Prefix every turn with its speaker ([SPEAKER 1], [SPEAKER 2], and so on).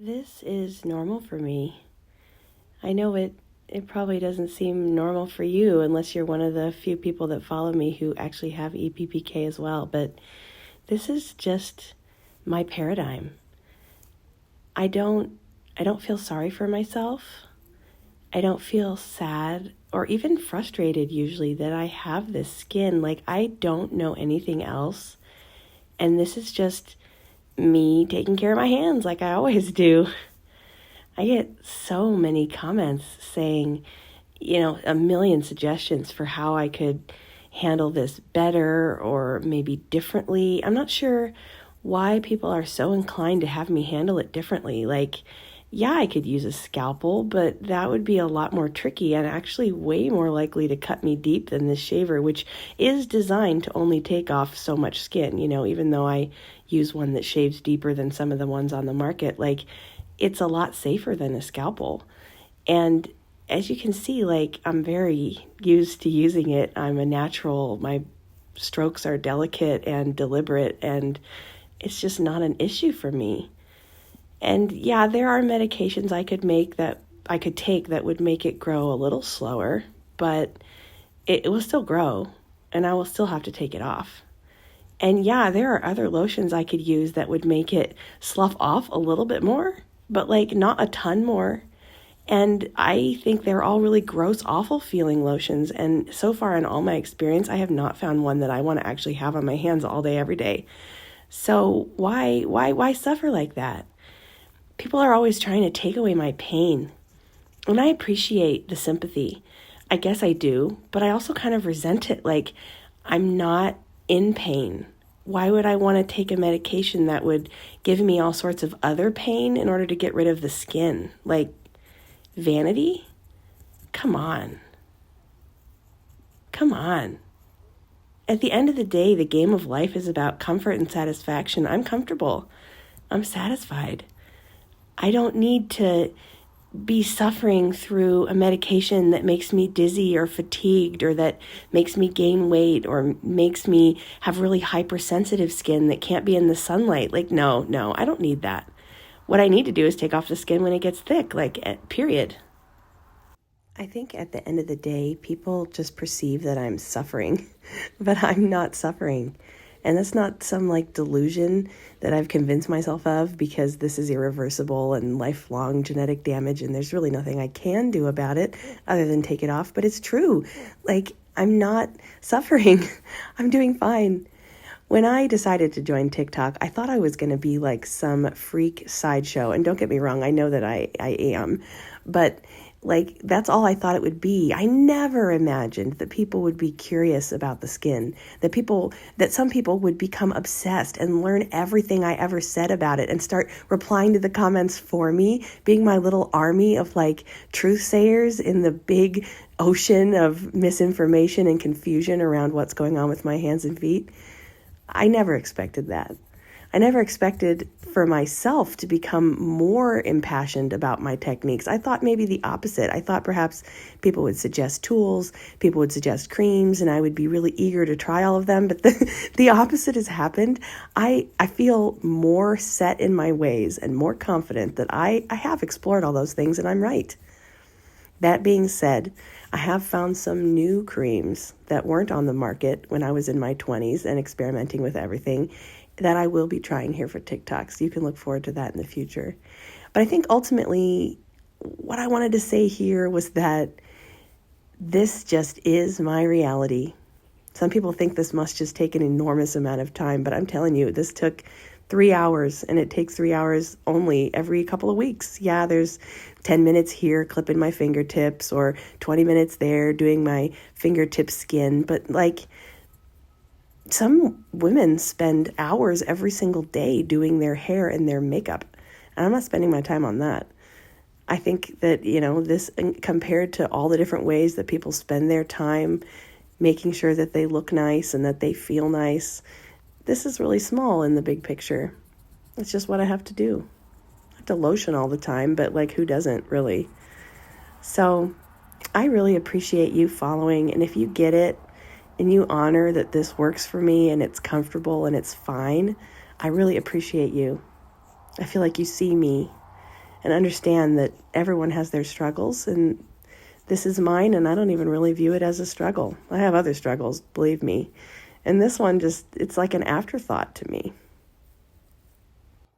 [SPEAKER 1] This is normal for me. I know it probably doesn't seem normal for you unless you're one of the few people that follow me who actually have EPPK as well, but this is just my paradigm. I don't feel sorry for myself. I don't feel sad or even frustrated usually that I have this skin. Like, I don't know anything else. And this is just me taking care of my hands like I always do. I get so many comments saying, a million suggestions for how I could handle this better or maybe differently. I'm not sure why people are so inclined to have me handle it differently. Like, yeah, I could use a scalpel, but that would be a lot more tricky and actually way more likely to cut me deep than this shaver, which is designed to only take off so much skin, even though I use one that shaves deeper than some of the ones on the market. Like, it's a lot safer than a scalpel. And as you can see, like, I'm very used to using it. I'm a natural. My strokes are delicate and deliberate, and it's just not an issue for me. And yeah, there are medications I could take that would make it grow a little slower, but it will still grow, and I will still have to take it off. And yeah, there are other lotions I could use that would make it slough off a little bit more, but like not a ton more. And I think they're all really gross, awful feeling lotions. And so far in all my experience, I have not found one that I want to actually have on my hands all day, every day. So why suffer like that? People are always trying to take away my pain. And I appreciate the sympathy. I guess I do, but I also kind of resent it. Like, I'm not in pain. Why would I want to take a medication that would give me all sorts of other pain in order to get rid of the skin? Like, vanity? Come on. Come on. At the end of the day, the game of life is about comfort and satisfaction. I'm comfortable. I'm satisfied. I don't need to be suffering through a medication that makes me dizzy or fatigued, or that makes me gain weight, or makes me have really hypersensitive skin that can't be in the sunlight. Like, no, I don't need that. What I need to do is take off the skin when it gets thick, period. I think at the end of the day, people just perceive that I'm suffering, but I'm not suffering. And that's not some delusion that I've convinced myself of, because this is irreversible and lifelong genetic damage, and there's really nothing I can do about it other than take it off. But it's true. I'm not suffering. I'm doing fine. When I decided to join TikTok, I thought I was going to be like some freak sideshow. And don't get me wrong, I know that I am. But that's all I thought it would be. I never imagined that people would be curious about the skin, that some people would become obsessed and learn everything I ever said about it and start replying to the comments for me, being my little army of truth sayers in the big ocean of misinformation and confusion around what's going on with my hands and feet. I never expected that. I never expected for myself to become more impassioned about my techniques. I thought maybe the opposite. I thought perhaps people would suggest tools, people would suggest creams, and I would be really eager to try all of them. But the opposite has happened. I feel more set in my ways and more confident that I have explored all those things and I'm right. That being said, I have found some new creams that weren't on the market when I was in my 20s and experimenting with everything, that I will be trying here for TikTok. So you can look forward to that in the future. But I think ultimately what I wanted to say here was that this just is my reality. Some people think this must just take an enormous amount of time, but I'm telling you, this took 3 hours, and it takes 3 hours only every couple of weeks. Yeah, there's 10 minutes here clipping my fingertips, or 20 minutes there doing my fingertip skin, but some women spend hours every single day doing their hair and their makeup, and I'm not spending my time on that. I think that, this, compared to all the different ways that people spend their time making sure that they look nice and that they feel nice, this is really small in the big picture. It's just what I have to do. I have to lotion all the time, but who doesn't really? So I really appreciate you following, and if you get it, and you honor that this works for me and it's comfortable and it's fine, I really appreciate you. I feel like you see me. and understand that everyone has their struggles, and this is mine, and I don't even really view it as a struggle. I have other struggles, believe me. And this one it's like an afterthought to me.